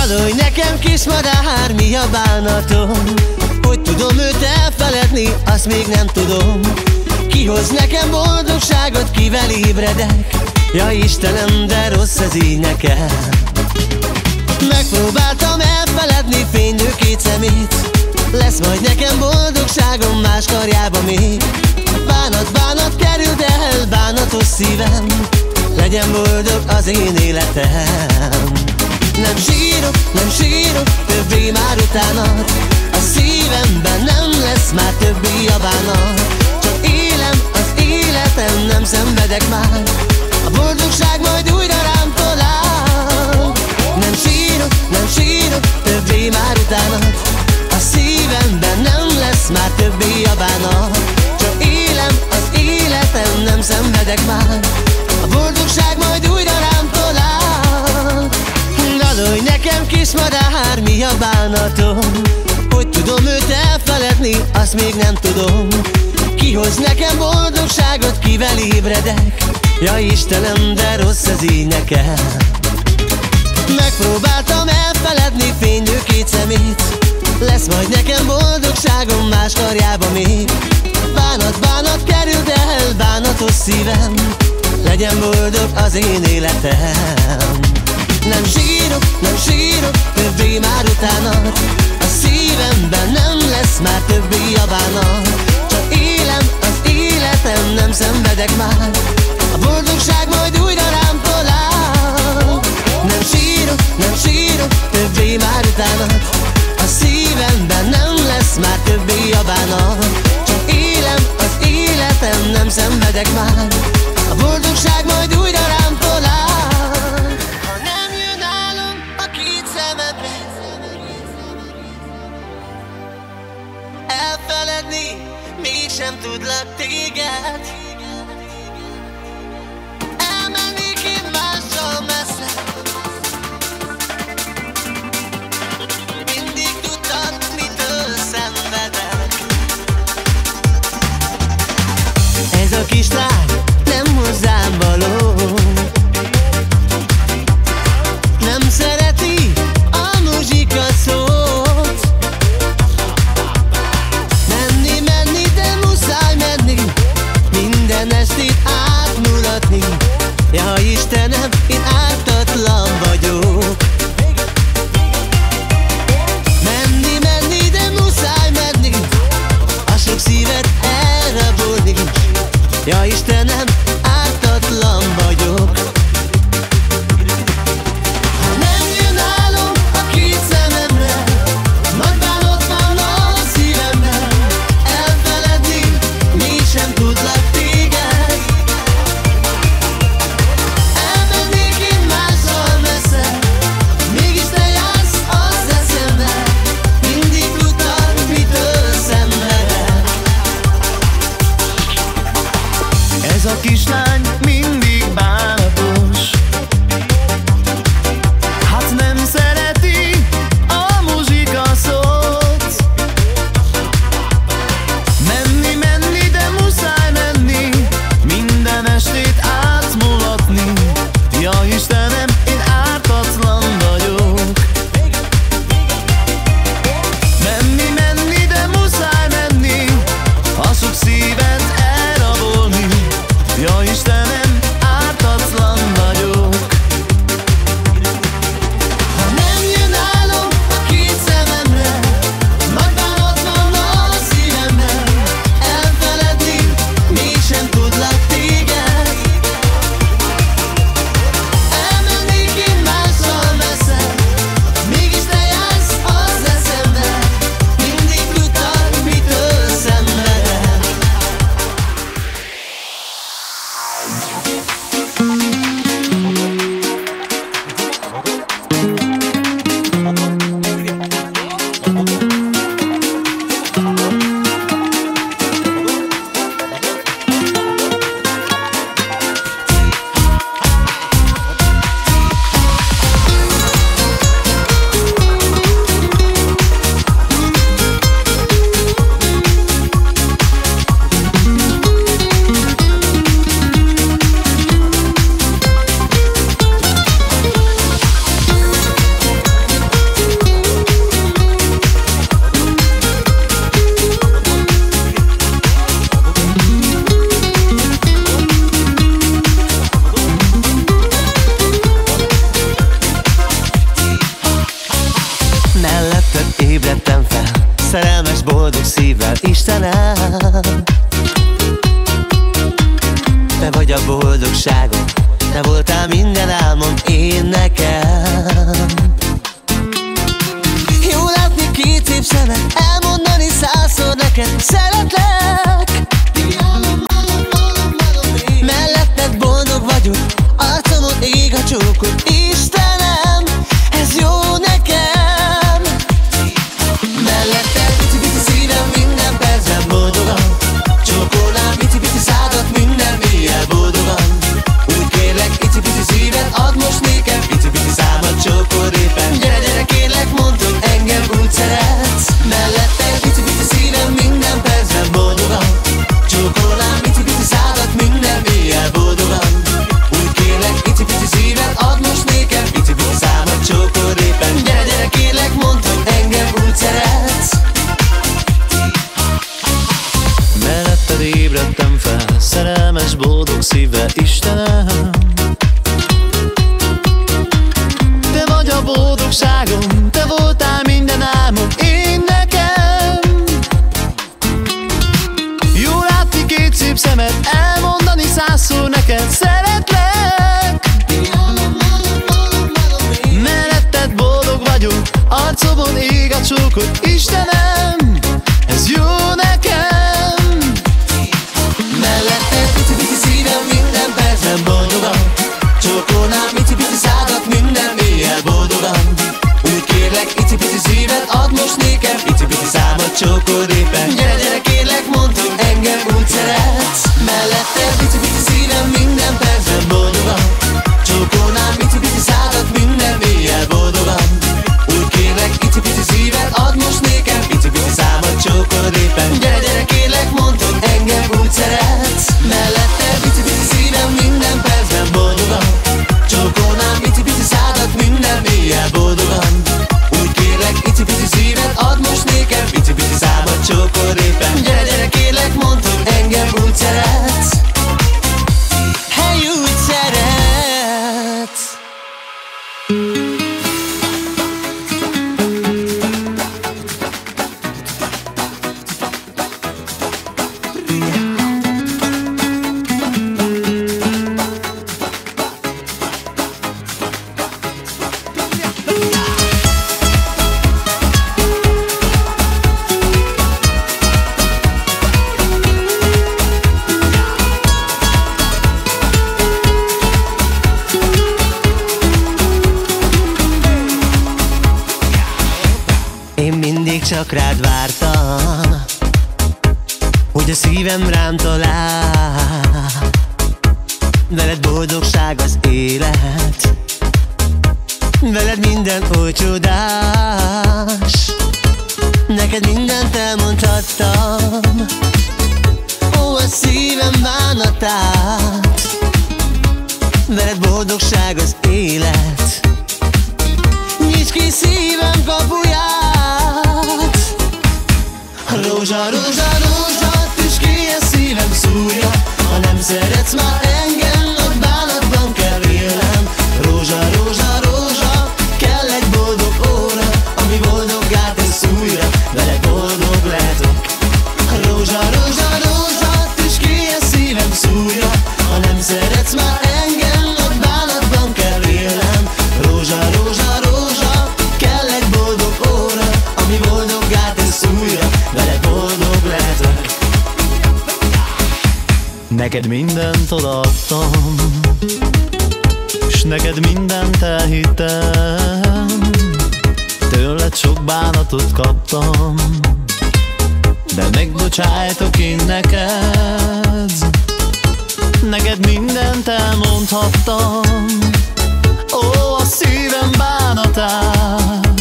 Dalolj nekem kismadár, mi a bánatom? Hogy tudom őt elfeledni, azt még nem tudom. Kihoz nekem boldogságot, kivel ébredek? Ja Istenem, de rossz ez így nekem. Megpróbáltam elfeledni fénylő két szemét, lesz majd nekem boldogságom más karjába még. Bánat, bánat kerüld el, bánatos szívem, legyen boldog az én életem. Nem sírok, többé már utánad, a szívemben nem lesz már többé a bánat. Csak élem az életem, nem szenvedek már, a boldogság majd újra rám talál. Nem sírok, többé már utánad, a szívemben nem lesz már többé a bánat. Csak élem az életem, nem szenvedek már, a boldogság majd újra rám talál. Dalolj nekem kismadár, mi a bánatom? Hogy tudom őt elfeledni, azt még nem tudom. Kihoz nekem boldogságot, kivel ébredek? Ja Istenem, de rossz ez így nekem. Megpróbáltam elfeledni fénylő két szemét, lesz majd nekem boldogságom más karjába még. Bánat, bánat kerüld el, bánatos szívem, legyen boldog az én életem. Nem sírok, többé már utánad, a szívemben nem lesz már többé a bánat. Csak élem az életem, nem szenvedek már, a boldogság majd újra rám talál. Nem sírok, többé már utánad, a szívemben nem lesz már többé a bánat. Csak élem az életem, nem szenvedek már, a boldogság majd újra rám talál. Elfeledni, mégsem tudlak téged, elmenni ki mással messze. Mindig tudtad, mitől szenvedek. Ez a kislány nem hozzám való, nem szereti a muzsika szót. boldog szívvel, Istenem. Te vagy a boldogságom, te voltál minden álmom, én nekem. Jó látni két szép szemed, elmondani százszor neked, szeretlek. Melletted boldog vagyok, arcomon ég a csókod, Istenem, ez jó nekem. Melletted pici-pici szívem, minden percben boldogan, csókolnám pici-pici szádat, minden mélyen boldogan. Úgy kérlek, pici-pici szíved, add most nékem, pici-pici számat csókol éppen. Gyere, gyere, kérlek, mondd, hogy engem úgy szeretsz. Melletted pici-pici szívem, minden percben boldogan, csókolnám pici-pici szádat, minden mélyen boldogan. Úgy kérlek, pici-pici szíved, add most nékem, pici-pici számat csókol éppen. Gyere, gyere, kérlek, mondd, hogy engem úgy szeretsz. Melletted ébredtem fel, szerelmes, boldog szívvel, Istenem. Te vagy a boldogságom, te voltál minden álmom, én nekem. Jó látni két szép szemed, elmondani százszor neked, szeretlek. Melletted boldog vagyok, arcomon ég a csókod, Istenem, ez jó nekem. Melletted pici-pici szívem, minden percben boldogan, csókolnám pici-pici szádat, minden mélyen boldogan. Úgy kérlek, pici-pici szíved, add most nékem, pici-pici számat csókol éppen. Gyere, gyere, kérlek, mondd, hogy engem úgy szeretsz. Melletted pici-pici szívem, minden percben boldogan, csókolnám pici-pici szádat, minden mélyen boldogan. Úgy kérlek, pici-pici szíved, add most nékem, pici-pici számat csókol éppen. Gyere, gyere, kérlek, mondd, hogy engem úgy szeretsz. Melletted pici-pici szívem, minden percben boldogan, csókolnám pici-pici szádat, minden mélyen boldogan. Úgy kérlek, pici-pici szíved, add most nékem, pici-pici számat csókol éppen. Gyere, gyere, kérlek, mondd, hogy engem úgy szeretsz. Hey, úgy szeretsz. Én mindig csak rád vártam, hogy a szívem rám talál. Veled boldogság az élet, veled minden oly csodás. Neked mindent elmondhattam, ó, a szívem bánatát. Veled boldogság az élet, nyisd ki szívem kapuját. Rózsa, rózsa, rózsa, tüss ki a szívem szúrja. Ha nem szeretsz már engem, ott bánatban kell élnem. Rózsa, rózsa, rózsa, kell egy boldog óra, ami boldoggá tesz újra, vele boldog lehetek. Rózsa, rózsa, rózsa, tüss ki a szívem szúrja. Ha nem szeretsz már engem, ott bánatban kell élnem. Rózsa, rózsa, rózsa, kell egy boldog óra, ami boldoggá tesz újra, vele boldog lehetek. Neked mindent odaadtam, s neked mindent elhittem. Tőled sok bánatot kaptam, de megbocsájtok én neked. Neked mindent elmondhattam, ó, a szívem bánatát.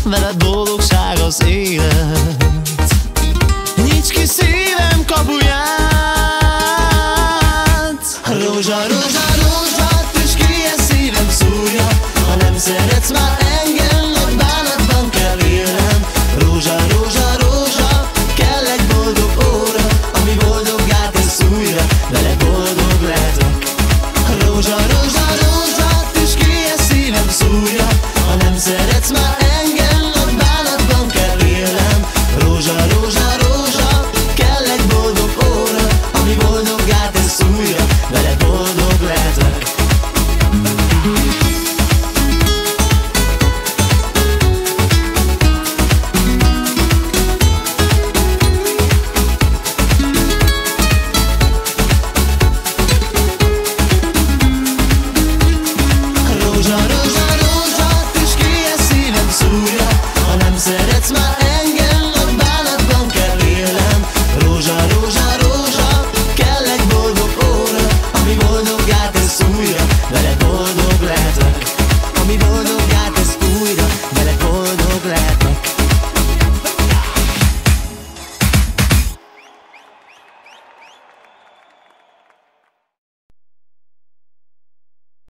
Veled boldogság az élet,